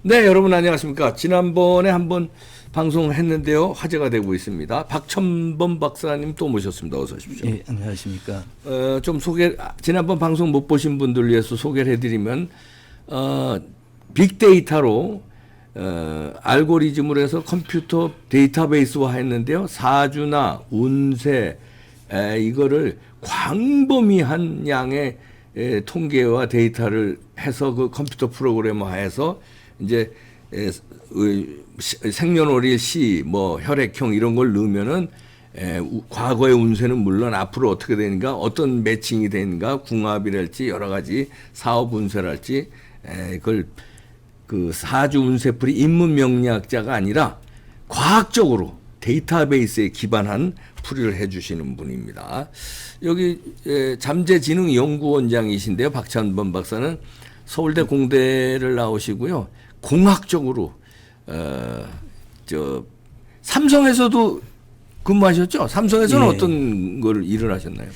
네, 여러분 안녕하십니까. 지난번에 한번 방송을 했는데요. 화제가 되고 있습니다. 박천범 박사님 또 모셨습니다. 어서 오십시오. 예, 안녕하십니까. 좀 지난번 방송 못 보신 분들 위해서 소개를 해드리면, 빅데이터로, 알고리즘으로 해서 컴퓨터 데이터베이스화 했는데요. 사주나 운세, 이거를 광범위한 양의 통계와 데이터를 해서 그 컴퓨터 프로그래머화해서 이제 생년월일 시, 뭐 혈액형 이런 걸 넣으면은 과거의 운세는 물론 앞으로 어떻게 되는가, 어떤 매칭이 되는가, 궁합이랄지 여러 가지 사업 운세랄지 그걸 그 사주 운세풀이 인문 명리학자가 아니라 과학적으로 데이터베이스에 기반한 풀이를 해주시는 분입니다. 여기 잠재지능연구원장이신데요. 박찬범 박사는 서울대 공대를 나오시고요. 공학적으로 삼성에서도 근무하셨죠? 삼성에서는 예. 어떤 걸 일을 하셨나요?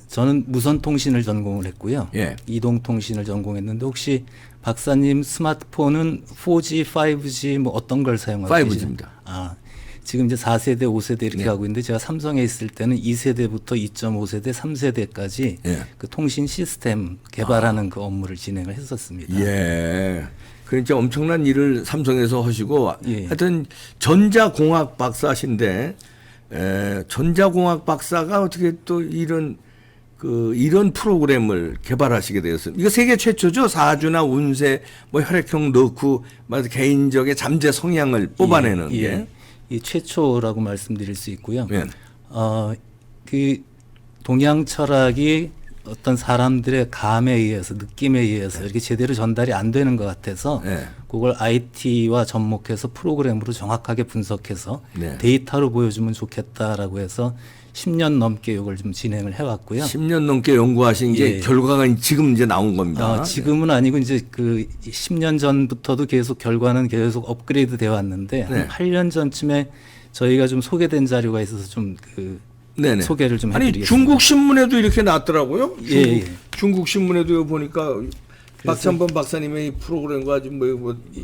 저는 무선통신을 전공을 했고요. 예. 이동통신을 전공했는데 혹시 박사님 스마트폰은 4G, 5G 뭐 어떤 걸 사용하고 계시나요? 5G입니다. 지금 이제 4세대, 5세대 이렇게 네. 가고 있는데 제가 삼성에 있을 때는 2세대부터 2.5세대, 3세대까지 예. 그 통신 시스템 개발하는 그 업무를 진행을 했었습니다. 예. 그러니까 엄청난 일을 삼성에서 하시고, 예. 하여튼 전자공학 박사신데, 전자공학 박사가 어떻게 또 이런 프로그램을 개발하시게 되었습니다. 이거 세계 최초죠? 사주나 운세, 뭐 혈액형 넣고, 개인적의 잠재 성향을 뽑아내는 게. 예. 이 최초라고 말씀드릴 수 있고요. 예. 그 동양 철학이 어떤 사람들의 감에 의해서, 느낌에 의해서 이렇게 제대로 전달이 안 되는 것 같아서 네. 그걸 IT와 접목해서 프로그램으로 정확하게 분석해서 네. 데이터로 보여주면 좋겠다라고 해서 10년 넘게 이걸 좀 진행을 해왔고요. 10년 넘게 연구하신 게 예. 결과가 지금 이제 나온 겁니다. 지금은 아니고 이제 그 10년 전부터도 계속 결과는 계속 업그레이드 되어 왔는데 네. 한 8년 전쯤에 저희가 좀 소개된 자료가 있어서 좀 네네. 소개를 좀 아니 해드리겠습니다. 중국 신문에도 이렇게 나왔더라고요. 예. 중국 신문에도 보니까 박찬범 박사님의 이 프로그램과 좀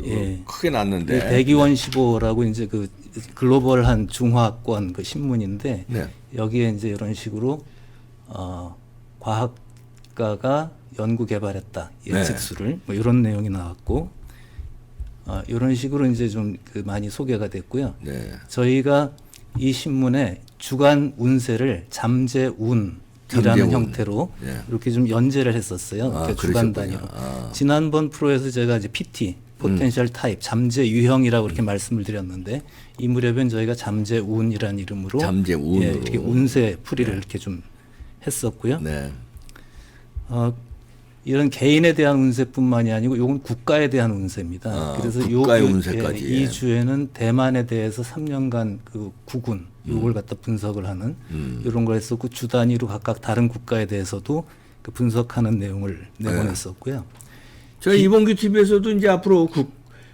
예. 크게 났는데. 대기원 15라고 이제 그 글로벌한 중화권 그 신문인데 네. 여기에 이제 이런 식으로 과학가가 연구 개발했다 예측수를 뭐 이런 내용이 나왔고 이런 식으로 이제 좀 많이 소개가 됐고요. 네. 저희가 이 신문에 주간 운세를 잠재운이라는 잠재운. 형태로 예. 이렇게 좀 연재를 했었어요. 이렇게 주간 그러셨군요. 단위로. 지난번 프로에서 제가 이제 PT 포텐셜 타입 잠재 유형이라고 이렇게 말씀을 드렸는데 이 무렵엔 저희가 잠재운이라는 이름으로 잠재운으로. 예, 이렇게 운세 풀이를 이렇게 좀 했었고요. 네. 이런 개인에 대한 운세뿐만이 아니고 이건 국가에 대한 운세입니다. 그래서 국가의 운세까지. 이 주에는 대만에 대해서 3년간 그 국운 요걸 갖다 분석을 하는 이런 걸 했었고 주 단위로 각각 다른 국가에 대해서도 그 분석하는 내용을 내보냈었고요. 저희 이봉규 TV에서도 이제 앞으로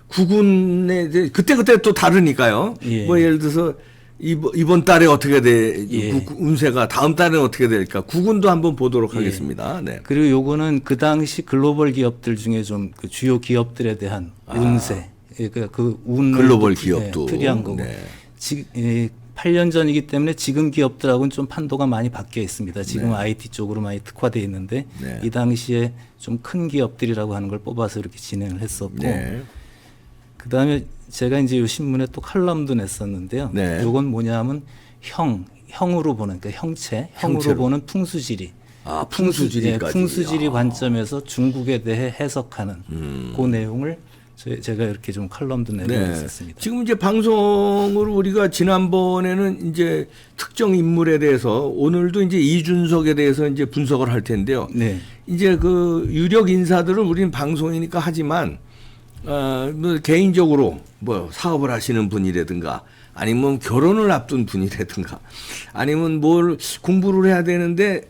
국운에 대해 그때 또 다르니까요. 예. 뭐 예를 들어서 이번 달에 어떻게 돼? 예. 운세가 다음 달에 어떻게 될까? 국운도 한번 보도록 하겠습니다. 네. 그리고 요거는 그 당시 글로벌 기업들 중에 좀 그 주요 기업들에 대한 운세, 그러니까 그 운을 글로벌 기업도 풀이한 거고. 네. 8년 전이기 때문에 지금 기업들하고는 좀 판도가 많이 바뀌어 있습니다. 지금 IT 쪽으로 많이 특화되어 있는데 네. 이 당시에 좀 큰 기업들이라고 하는 걸 뽑아서 이렇게 진행을 했었고 네. 그다음에 제가 이제 이 신문에 또 칼럼도 냈었는데요. 네. 요건 뭐냐면 형으로 보는 그러니까 형체로 형체로. 보는 풍수지리. 풍수지리까지. 풍수지리 관점에서 중국에 대해 해석하는 그 내용을 제가 이렇게 좀 칼럼도 내고 네. 있었습니다. 지금 이제 방송으로 우리가 지난번에는 이제 특정 인물에 대해서 오늘도 이제 이준석에 대해서 이제 분석을 할 텐데요. 네. 이제 그 유력 인사들은 우리는 방송이니까 하지만 뭐 개인적으로 뭐 사업을 하시는 분이라든가 아니면 결혼을 앞둔 분이라든가 아니면 뭘 공부를 해야 되는데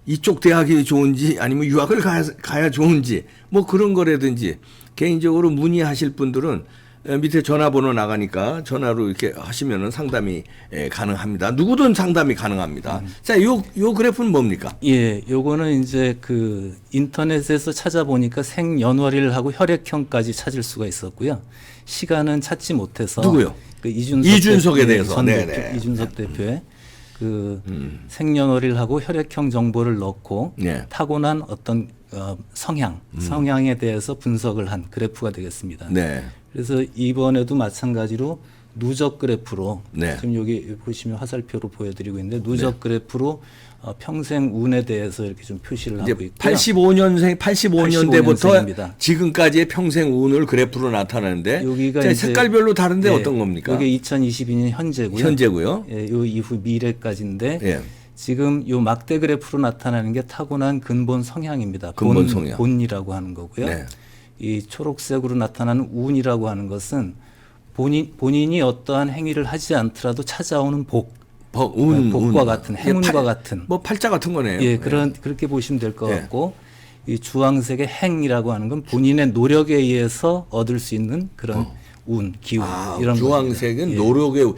이쪽 대학이 좋은지 아니면 유학을 가야 좋은지 뭐 그런 거라든지 개인적으로 문의하실 분들은 밑에 전화번호 나가니까 전화로 이렇게 하시면은 상담이 가능합니다. 누구든 상담이 가능합니다. 자, 요 그래프는 뭡니까? 예, 요거는 이제 그 인터넷에서 찾아보니까 생년월일하고 혈액형까지 찾을 수가 있었고요. 시간은 찾지 못해서 누구요? 그 이준석에 대해서. 전 네네. 대표, 이준석 대표의 그 생년월일하고 혈액형 정보를 넣고 네. 타고난 어떤 성향에 대해서 분석을 한 그래프가 되겠습니다. 네. 그래서 이번에도 마찬가지로 누적 그래프로 네. 지금 여기 보시면 화살표로 보여드리고 있는데 누적 그래프로 평생 운에 대해서 이렇게 좀 표시를 이제 하고 있고요. 85년대부터 85년생입니다. 지금까지의 평생 운을 그래프로 나타내는데 여기가 자, 이제 색깔별로 다른데 예, 어떤 겁니까? 이게 2022년 현재고요. 현재고요. 예, 요 이후 미래까지인데 예. 지금 요 막대 그래프로 나타나는 게 타고난 근본 성향입니다. 근본 성향. 본이라고 하는 거고요. 네. 이 초록색으로 나타나는 운이라고 하는 것은 본인이 어떠한 행위를 하지 않더라도 찾아오는 복과 같은 행운과 같은 뭐 팔자 같은 거네요. 예, 그렇게 보시면 될 것 예. 같고 이 주황색의 행이라고 하는 건 본인의 노력에 의해서 얻을 수 있는 그런 운, 기운 이런 주황색은 겁니다. 예. 노력의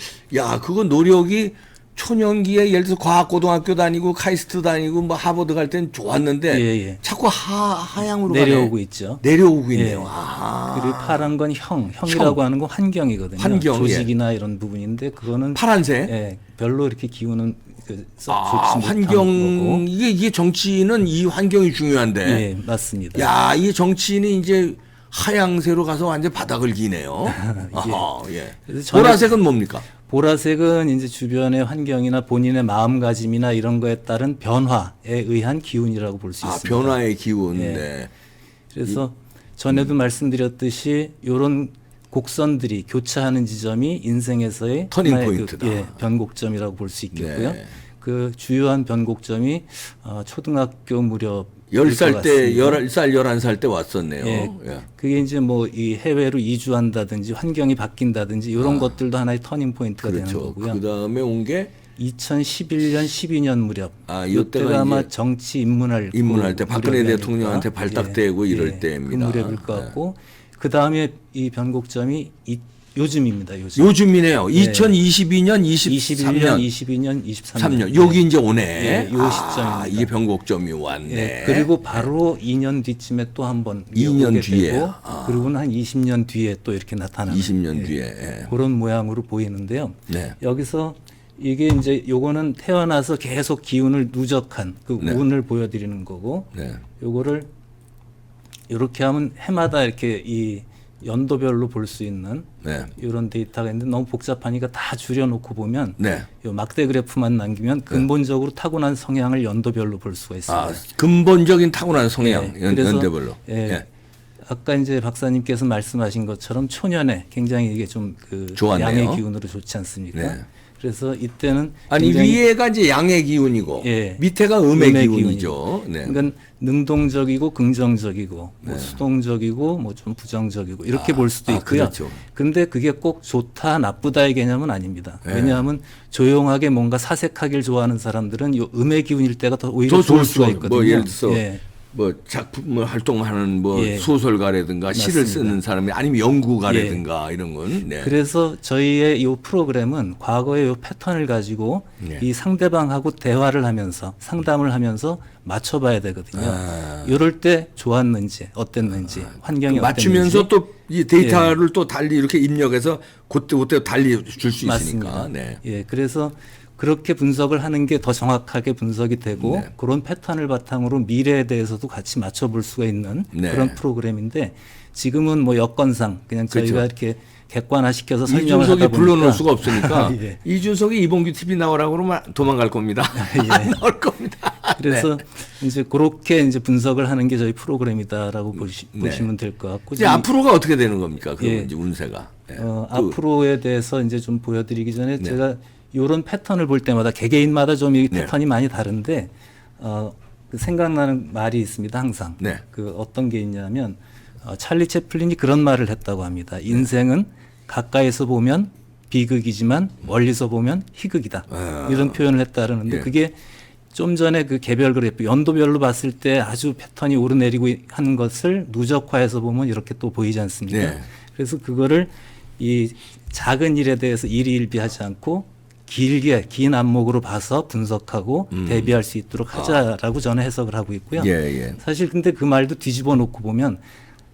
그건 노력이 초년기에 예를 들어서 과학고등학교 다니고 카이스트 다니고 뭐 하버드 갈 땐 좋았는데 예. 자꾸 하향으로 내려오고 가네. 있죠. 내려오고 있네요. 예. 아. 그리고 파란 건 형이라고 하는 건 환경이거든요. 환경, 조직이나 이런 부분인데 그거는 파란색. 예, 별로 이렇게 기운은 썩 아, 좋지 못한 환경 거고. 이게 정치인은 이 환경이 중요한데. 예, 맞습니다. 야, 이 정치인이 이제 하향세로 가서 완전 바닥을 기네요. 아하, 예. 그래서 보라색은 뭡니까? 보라색은 이제 주변의 환경이나 본인의 마음가짐이나 이런 거에 따른 변화에 의한 기운이라고 볼 수 있습니다. 변화의 기운. 예. 네. 그래서 전에도 말씀드렸듯이 이런 곡선들이 교차하는 지점이 인생에서의 터닝 하나의 포인트다. 변곡점이라고 볼 수 있겠고요. 네. 그 주요한 변곡점이 초등학교 무렵 10살 때, 11살, 11살 때 왔었네요. 예. 예. 그게 이제 뭐 이 해외로 이주한다든지 환경이 바뀐다든지 이런 것들도 하나의 터닝 포인트가 되는 그렇죠. 거고요. 그 다음에 온 게 2011년, 12년 무렵. 이때가 이때가 아마 이제 정치 입문할 때 박근혜 무렵이 대통령한테 아닐까. 발탁되고 이럴 때입니다. 그 무렵일 것 같고 그 다음에 이 변곡점이 요즘입니다. 요즘. 요즘이네요. 2022년, 21년, 23년, 22년, 23년. 3년. 여기 이제 오네. 예, 요 시점입니다. 이게 변곡점이 왔네. 예, 그리고 바로 2년 뒤쯤에 또 한 번 2년 뒤에. 되고 그리고는 한 20년 뒤에 또 이렇게 나타나는 20년 뒤에. 예. 그런 모양으로 보이는데요. 네. 여기서 이게 이제 요거는 태어나서 계속 기운을 누적한 그 네. 운을 보여드리는 거고 네. 요거를 이렇게 하면 해마다 이렇게 이 연도별로 볼 수 있는 네. 이런 데이터가 있는데 너무 복잡하니까 다 줄여놓고 보면 네. 요 막대 그래프만 남기면 근본적으로 타고난 성향을 연도별로 볼 수가 있습니다. 근본적인 타고난 성향, 예, 그래서, 연대별로. 예, 예. 아까 이제 박사님께서 말씀하신 것처럼 초년에 굉장히 이게 좀 그 좋았네요. 양의 기운으로 좋지 않습니까? 네. 그래서 이때는 아니 굉장히 위에가 이제 양의 기운이고 예. 밑에가 음의 음의 기운이죠. 네. 그러니까 능동적이고 긍정적이고 뭐 수동적이고 뭐 좀 부정적이고 이렇게 볼 수도 있고요. 그렇죠. 근데 그게 꼭 좋다 나쁘다의 개념은 아닙니다. 네. 왜냐하면 조용하게 뭔가 사색하기를 좋아하는 사람들은 요 음의 기운일 때가 더 오히려 좋을 수가 있거든요. 뭐 예를 들어서 예. 뭐 작품을 활동하는 뭐 예. 소설가라든가 시를 맞습니다. 쓰는 사람이 아니면 연구가라든가 이런 건. 네. 그래서 저희의 이 프로그램은 과거의 이 패턴을 가지고 네. 이 상대방하고 대화를 하면서 상담을 하면서 맞춰봐야 되거든요. 이럴 때 좋았는지 어땠는지 환경이 어땠는지 맞추면서 또 이 데이터를 또 달리 이렇게 입력해서 그때 달리 줄 수 있으니까. 맞습니다. 네. 예, 그래서 그렇게 분석을 하는 게 더 정확하게 분석이 되고 네. 그런 패턴을 바탕으로 미래에 대해서도 같이 맞춰볼 수가 있는 네. 그런 프로그램인데 지금은 뭐 여건상 그냥 저희가 그렇죠. 이렇게 객관화시켜서 설명을 이준석이 하다 보니까 불러놓을 수가 없으니까 예. 이준석이 이봉규 TV 나오라고 그러면 도망갈 겁니다. 안 나올 겁니다. 그래서 이제 그렇게 이제 분석을 하는 게 저희 프로그램이다라고 네. 보시면 될 것 같고 이제 앞으로가 어떻게 되는 겁니까? 그러면 예. 이제 운세가. 예. 앞으로에 대해서 이제 좀 보여드리기 전에 제가 이런 패턴을 볼 때마다 개개인마다 좀 이 패턴이 많이 다른데 그 생각나는 말이 있습니다 항상. 네. 그 어떤 게 있냐면 찰리 채플린이 그런 말을 했다고 합니다. 인생은 가까이서 보면 비극이지만 멀리서 보면 희극이다. 이런 표현을 했다 그러는데 예. 그게 좀 전에 그 개별 그래프 연도별로 봤을 때 아주 패턴이 오르내리고 하는 것을 누적화해서 보면 이렇게 또 보이지 않습니까? 네. 그래서 그거를 이 작은 일에 대해서 일희일비하지 않고 길게 긴 안목으로 봐서 분석하고 대비할 수 있도록 하자라고 저는 해석을 하고 있고요. 예, 예. 사실 근데 그 말도 뒤집어 놓고 보면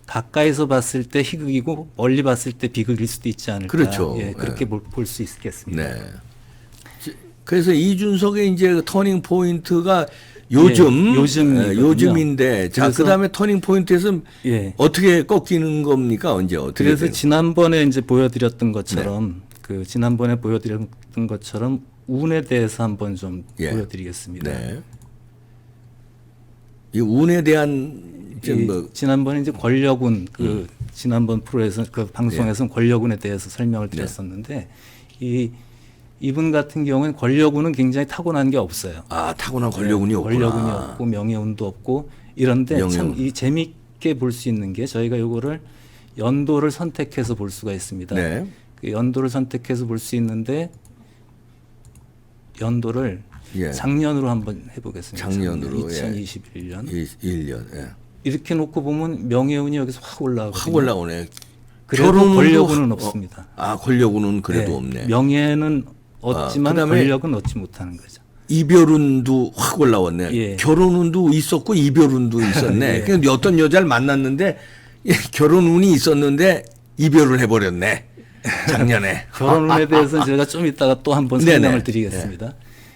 가까이서 봤을 때 희극이고 멀리 봤을 때 비극일 수도 있지 않을까. 그렇죠. 예, 그렇게 볼 수 있겠습니다. 네. 그래서 이준석의 이제 터닝 포인트가 요즘인데 자, 그래서- 그다음에 터닝 포인트에서 예. 어떻게 꺾이는 겁니까? 언제 어떻게 그래서 되는 지난번에 이제 보여드렸던 것처럼 네. 그 지난번에 보여드렸던 것처럼 운에 대해서 한번 좀 예. 보여드리겠습니다. 네. 이 운에 대한 이 뭐 지난번에 이제 권력운 그 지난번 프로에서 그 방송에서 권력운에 대해서 설명을 드렸었는데 이분 같은 경우는 권력운은 굉장히 타고난 게 없어요. 타고난 권력운이 없구나. 권력운이 없고 명예운도 없고 이런데 참 명예운. 이 재미있게 볼 수 있는 게 저희가 요거를 연도를 선택해서 볼 수가 있습니다. 네. 그 연도를 선택해서 볼 수 있는데 연도를 예. 작년으로 한번 해보겠습니다. 작년으로, 2021년 1년. 예. 이렇게 놓고 보면 명예운이 여기서 확 올라가거든요. 확 올라오네. 그래도 결혼운도 권력운은 없습니다. 권력운은 그래도 네. 없네. 명예는 얻지만 그다음에 권력은 얻지 못하는 거죠. 이별운도 확 올라왔네. 예. 결혼운도 있었고 이별운도 있었네. 예. 그냥 어떤 여자를 만났는데 결혼운이 있었는데 이별을 해버렸네. 작년에. 결혼운에 대해서는 제가 좀 이따가 또 한번 네네. 설명을 드리겠습니다.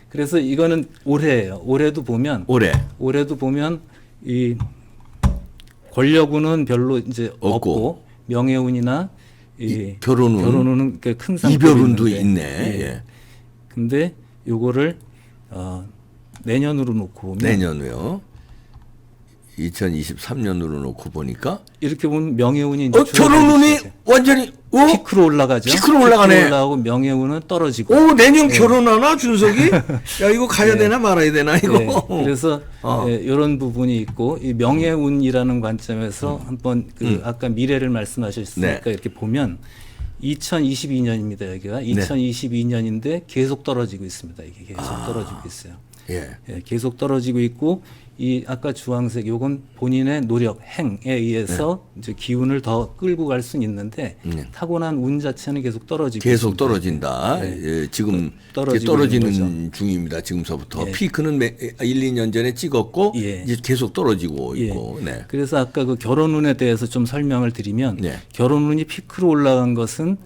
그래서 이거는 올해예요. 올해도 보면 이 권력운은 별로 이제 없고 명예운이나 이 결혼운은 큰 상태로 이별운도 있는데, 있네. 예. 근데 요거를 내년으로 놓고 보면 내년에요. 2023년으로 놓고 보니까 이렇게 보면 명예운이 이제 결혼운이 완전히 피크로 올라가죠. 피크로 올라가네. 피크로 올라가고 명예운은 떨어지고. 내년 결혼하나 준석이? 야 이거 가야 되나 말아야 되나 이거. 네, 그래서 이런 부분이 있고 이 명예운이라는 관점에서 한번 그 아까 미래를 말씀하셨으니까 네. 이렇게 보면 2022년입니다. 여기가 2022년인데 계속 떨어지고 있습니다. 이게 계속 떨어지고 있어요. 예. 예, 계속 떨어지고 있고 이 아까 주황색 요건 본인의 노력 행에 의해서 이제 기운을 더 끌고 갈 수는 있는데 타고난 운 자체는 계속 떨어지고 계속 있습니다. 떨어진다. 네. 예, 지금 떨어지고 떨어지는 있는 중입니다. 지금서부터 예. 피크는 1, 2년 전에 찍었고 예. 이제 계속 떨어지고 예. 있고. 네. 그래서 아까 그 결혼운에 대해서 좀 설명을 드리면 네. 결혼운이 피크로 올라간 것은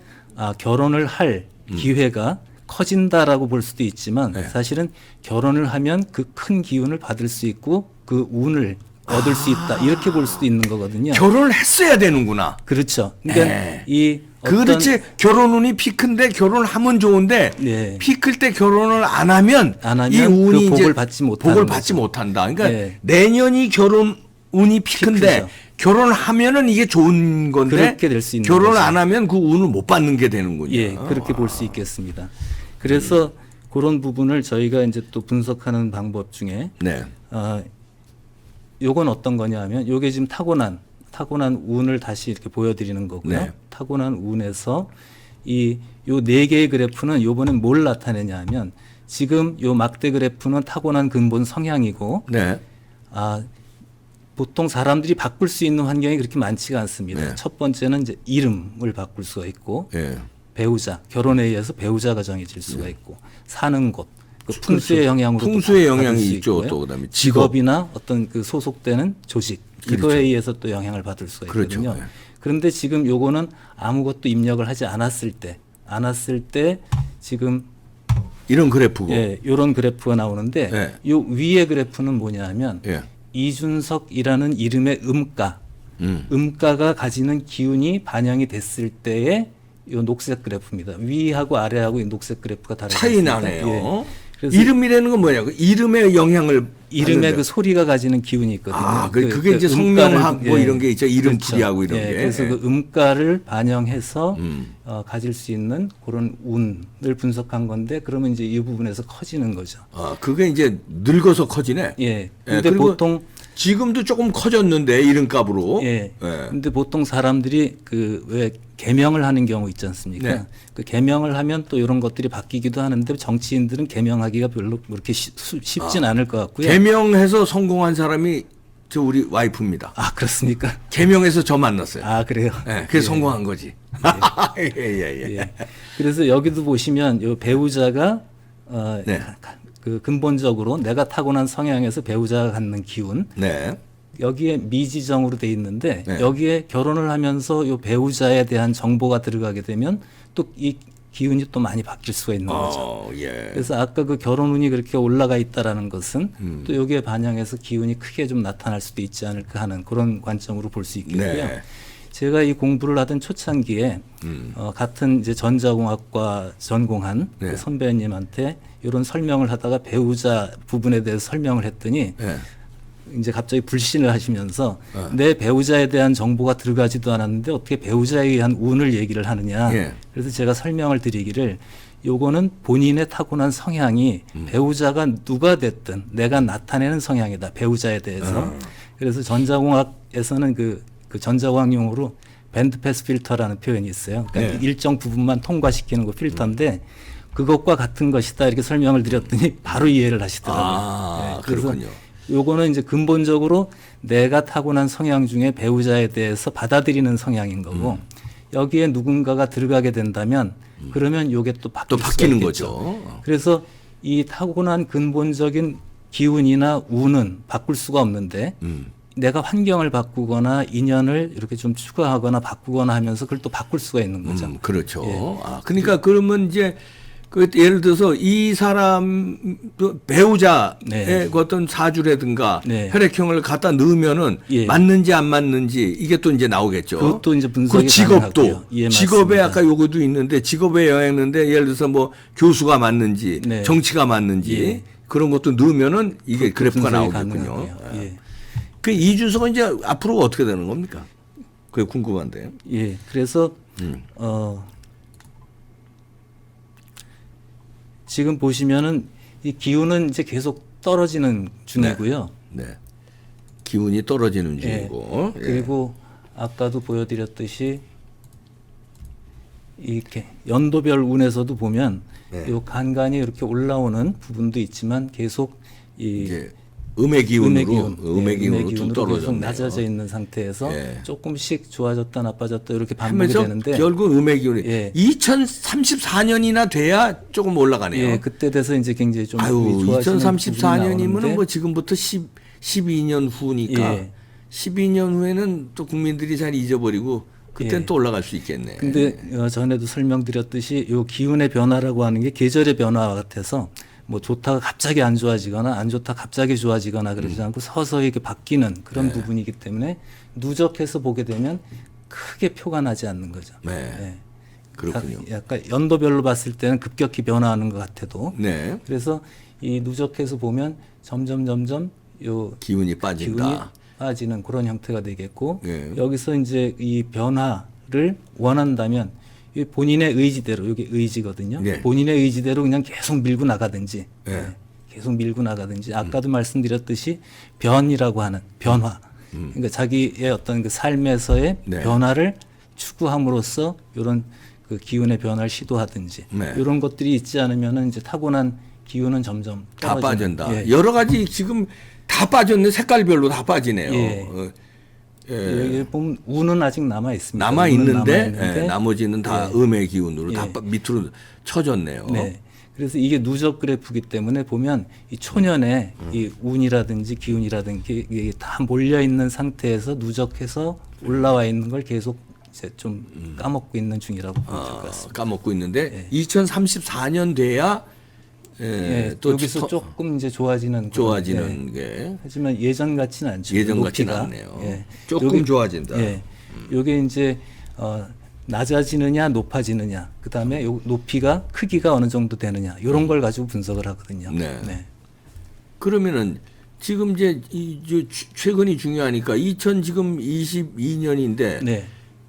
결혼을 할 기회가 커진다라고 볼 수도 있지만 네. 사실은 결혼을 하면 그 큰 기운을 받을 수 있고 그 운을 얻을 수 있다 이렇게 볼 수도 있는 거거든요. 결혼을 했어야 되는구나. 그렇죠. 그러니까 네. 이 어떤 그렇지. 결혼운이 피크인데 결혼을 하면 좋은데 네. 피크일 때 결혼을 안 하면 이 운이 그 복을 이제 받지 못하는 복을 받지 거죠. 못한다. 그러니까 네. 내년이 결혼운이 피크인데 피크죠. 결혼을 하면은 이게 좋은 건데 그렇게 될 수 있는 결혼을 거죠. 안 하면 그 운을 못 받는 게 되는군요. 예, 그렇게 볼 수 있겠습니다. 그래서 그런 부분을 저희가 이제 또 분석하는 방법 중에 네. 요건 어떤 거냐면 요게 지금 타고난 운을 다시 이렇게 보여드리는 거고요. 네. 타고난 운에서 요 네 개의 그래프는 요번엔 뭘 나타내냐면 지금 요 막대 그래프는 타고난 근본 성향이고 네. 보통 사람들이 바꿀 수 있는 환경이 그렇게 많지가 않습니다. 네. 첫 번째는 이제 이름을 바꿀 수가 있고 예. 배우자, 결혼에 의해서 배우자가 정해질 수가 있고 사는 곳, 그 풍수의 영향으로 풍수의 받을 영향이 수 있죠. 있고요. 또 그다음에 직업이나 어떤 그 소속되는 조직 그렇죠. 이거에 의해서 또 영향을 받을 수가 그렇죠. 있거든요. 네. 그런데 지금 요거는 아무것도 입력을 하지 않았을 때 지금 이런 그래프고. 요런 그래프가 나오는데 예. 요 위의 그래프는 뭐냐면 예. 이준석이라는 이름의 음가가 가지는 기운이 반영이 됐을 때의 요 녹색 그래프입니다. 위하고 아래하고 이 녹색 그래프가 다르죠. 차이 나네요. 예. 그래서 이름이라는 건 뭐냐? 그 이름의 영향을 이름에 받는다. 그 소리가 가지는 기운이 있거든요. 그게 이제 성명학 뭐 이런 게 있죠. 이름풀이하고 이런 게. 그래서 그 음가를 반영해서 가질 수 있는 그런 운을 분석한 건데 그러면 이제 이 부분에서 커지는 거죠. 그게 이제 늙어서 커지네. 예. 근데 그리고 보통 지금도 조금 커졌는데 이름값으로. 예. 근데 보통 사람들이 그 왜 개명을 하는 경우 있지 않습니까? 네. 그 개명을 하면 또 이런 것들이 바뀌기도 하는데 정치인들은 개명하기가 별로 그렇게 쉽진 않을 것 같고요. 개명해서 성공한 사람이 저 우리 와이프입니다. 아, 그렇습니까? 개명해서 저 만났어요. 아, 그래요? 예, 그래서 성공한 거지. 예. 예. 그래서 여기도 보시면 요 배우자가 네. 그 근본적으로 내가 타고난 성향에서 배우자가 갖는 기운 네. 여기에 미지정으로 돼 있는데 네. 여기에 결혼을 하면서 요 배우자에 대한 정보가 들어가게 되면 또 이 기운이 또 많이 바뀔 수가 있는 거죠. 예. 그래서 아까 그 결혼 운이 그렇게 올라가 있다라는 것은 또 여기에 반영해서 기운이 크게 좀 나타날 수도 있지 않을까 하는 그런 관점으로 볼 수 있겠고요. 네. 제가 이 공부를 하던 초창기에 같은 이제 전자공학과 전공한 네. 그 선배님한테 이런 설명을 하다가 배우자 부분에 대해서 설명을 했더니 네. 이제 갑자기 불신을 하시면서 내 배우자에 대한 정보가 들어가지도 않았는데 어떻게 배우자에 의한 운을 얘기를 하느냐. 예. 그래서 제가 설명을 드리기를 요거는 본인의 타고난 성향이 배우자가 누가 됐든 내가 나타내는 성향이다. 배우자에 대해서. 그래서 전자공학에서는 그 전자공학용어로 밴드 패스 필터라는 표현이 있어요. 그러니까 네. 일정 부분만 통과시키는 거 필터인데 그것과 같은 것이다. 이렇게 설명을 드렸더니 바로 이해를 하시더라고요. 아, 그래서 그렇군요. 요거는 이제 근본적으로 내가 타고난 성향 중에 배우자에 대해서 받아들이는 성향인 거고 여기에 누군가가 들어가게 된다면 그러면 요게 또 또 바뀔 수가 바뀌는 있겠죠. 거죠. 그래서 이 타고난 근본적인 기운이나 운은 바꿀 수가 없는데 내가 환경을 바꾸거나 인연을 이렇게 좀 추가하거나 바꾸거나 하면서 그걸 또 바꿀 수가 있는 거죠. 그렇죠. 예. 아, 그러니까 그러면 이제 그 예를 들어서 이 사람 배우자의 네. 그 어떤 사주라든가 네. 혈액형을 갖다 넣으면은 예. 맞는지 안 맞는지 이게 또 이제 나오겠죠. 그것도 이제 분석이 그리고 직업도 가능하고요. 예, 직업에 맞습니다. 아까 요거도 있는데 직업에 영향했는데 예를 들어서 뭐 교수가 맞는지 네. 정치가 맞는지 예. 그런 것도 넣으면은 이게 그래프가 분석이 나오겠군요. 가능하고요. 예. 그 이준석은 이제 앞으로 어떻게 되는 겁니까? 그게 궁금한데요. 예, 그래서 지금 보시면은 이 기운은 이제 계속 떨어지는 중이고요. 네. 기운이 떨어지는 중이고. 예. 예. 그리고 아까도 보여드렸듯이 이렇게 연도별 운에서도 보면 네. 요 간간이 이렇게 올라오는 부분도 있지만 계속 이 이제 음의 기운으로 음의 쭉 기운으로 계속 떨어졌네요. 낮아져 있는 상태에서 예. 조금씩 좋아졌다 나빠졌다 이렇게 반복이 하면서 되는데 결국 음의 기운이 예. 2034년이나 돼야 조금 올라가네요. 예, 그때 돼서 이제 굉장히 좀 아유, 좋아지는 부분이 2034년이면은 나오는데 뭐 지금부터 12년 후니까 예. 12년 후에는 또 국민들이 잘 잊어버리고 그땐 예. 또 올라갈 수 있겠네. 근데 전에도 설명드렸듯이 요 기운의 변화라고 하는 게 계절의 변화와 같아서 뭐 좋다가 갑자기 안 좋아지거나 안 좋다 갑자기 좋아지거나 그러지 않고 서서히 이렇게 바뀌는 그런 부분이기 때문에 누적해서 보게 되면 크게 표가 나지 않는 거죠. 네. 예. 그렇군요. 약간 연도별로 봤을 때는 급격히 변화하는 것 같아도 네. 그래서 이 누적해서 보면 점점 요 기운이 빠진다. 기운이 빠지는 그런 형태가 되겠고 예. 여기서 이제 이 변화를 원한다면 이 본인의 의지대로 이게 의지거든요. 예. 본인의 의지대로 그냥 계속 밀고 나가든지 예. 계속 밀고 나가든지 아까도 말씀드렸듯이 변이라고 하는 변화 그러니까 자기의 어떤 그 삶에서의 네. 변화를 추구함으로써 이런 그 기운의 변화를 시도하든지 네. 이런 것들이 있지 않으면은 이제 타고난 기운은 점점 다 떨어지는. 빠진다. 예. 여러 가지 지금 다 빠졌네. 색깔별로 다 빠지네요. 예. 여기 보면 운은 아직 남아 있습니다. 남아 운은 있는데 남아있는데 나머지는 다 예. 음의 기운으로 예. 다 밑으로 쳐졌네요. 네. 그래서 이게 누적 그래프이기 때문에 보면 이 초년에 이 운이라든지 기운이라든지 이게 다 몰려 있는 상태에서 누적해서 올라와 있는 걸 계속 이제 좀 까먹고 있는 중이라고 보면 될 것 같습니다. 까먹고 있는데 2034년 돼야 예, 또 여기서 조금 이제 좋아지는 좋아지는 그런, 게 하지만 예전 같지는 않죠. 예전 같지는 높이가. 않네요. 조금 좋아진다. 예, 요게 이제 낮아지느냐 높아지느냐 그다음에 요 높이가 크기가 어느 정도 되느냐 이런 걸 가지고 분석을 하거든요. 네. 그러면은 지금 이제 최근이 중요하니까 2022년인데 네.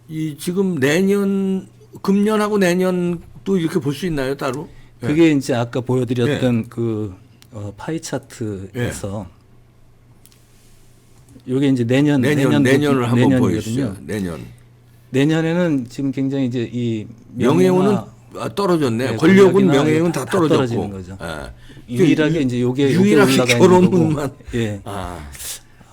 이 지금 내년 금년하고 내년도 이렇게 볼 수 있나요 따로? 그게 이제 아까 보여드렸던 그 파이 차트에서 요게 이제 내년을 한번 보여주시죠. 내년에는 지금 굉장히 이제 이 명예운은 떨어졌네. 네, 권력은 권력이나 명예운 다 떨어졌고. 떨어지는 거죠. 예. 유일하게 이제 요게 유일하게 올라가 있는 결혼운만. 거고. 예.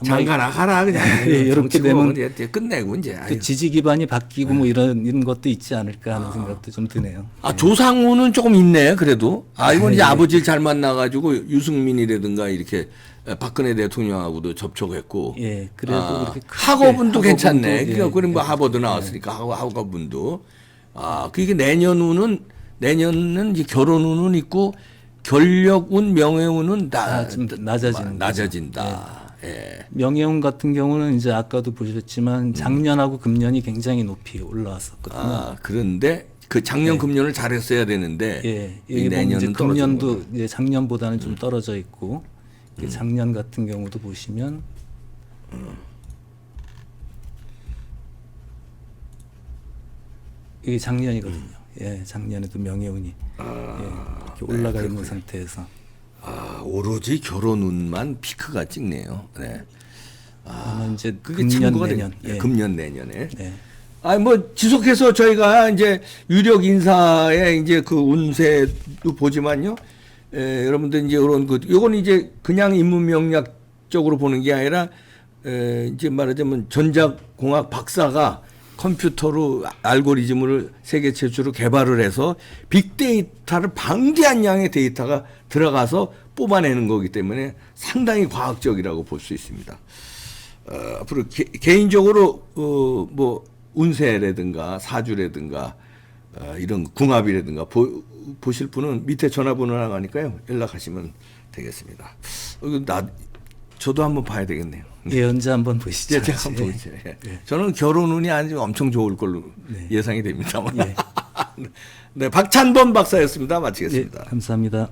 장가 나가라 그냥. 예, 이렇게 되면 이제 끝내고 이제. 또 아유. 지지 기반이 바뀌고 뭐 이런 것도 있지 않을까 하는 생각도 좀 드네요. 아 조상우는 조금 있네 그래도. 아 이건 이제 예. 아버지를 잘 만나가지고 유승민이라든가 이렇게 박근혜 대통령하고도 접촉했고. 예, 그래도 그렇게 크게 학업은도 괜찮네. 학업은도, 그러니까 예, 그럼 뭐 예. 하버드 나왔으니까 학업은도. 아 그게 내년은 이제 결혼운은 있고 권력운 명예운은 좀 낮아지는 낮아진다. 예. 명예운 같은 경우는 이제 아까도 보셨지만 작년하고 금년이 굉장히 높이 올라왔었거든요. 아 그런데 그 작년 금년을 잘했어야 되는데 예, 이 여기 보면 이제 내년은 금년도 이제 작년보다는 좀 떨어져 있고 작년 같은 경우도 보시면 이게 작년이거든요. 예, 작년에도 명예운이 이렇게 올라가 있는 상태에서 아 오로지 결혼운만 피크가 찍네요. 네. 아마 이제 그게 금년 참고가 내년 네, 금년 내년에. 네. 아, 뭐, 지속해서 저희가 이제 유력 인사의 이제 그 운세도 보지만요. 여러분들 이제 이런 요건 이제 그냥 인문명리학적으로 보는 게 아니라, 이제 말하자면 전자공학 박사가 컴퓨터로 알고리즘을 세계 최초로 개발을 해서 빅데이터를 방대한 양의 데이터가 들어가서 뽑아내는 거기 때문에 상당히 과학적이라고 볼 수 있습니다. 앞으로 개인적으로, 뭐, 운세라든가 사주라든가 이런 궁합이라든가 보실 분은 밑에 전화번호 나가니까요. 연락하시면 되겠습니다. 저도 한번 봐야 되겠네요. 예, 언제 한번 보시죠. 제가 한번 보죠. 예. 저는 결혼운이 아주 엄청 좋을 걸로 예상이 됩니다만. 예. 네, 박찬범 박사였습니다. 마치겠습니다. 예, 감사합니다.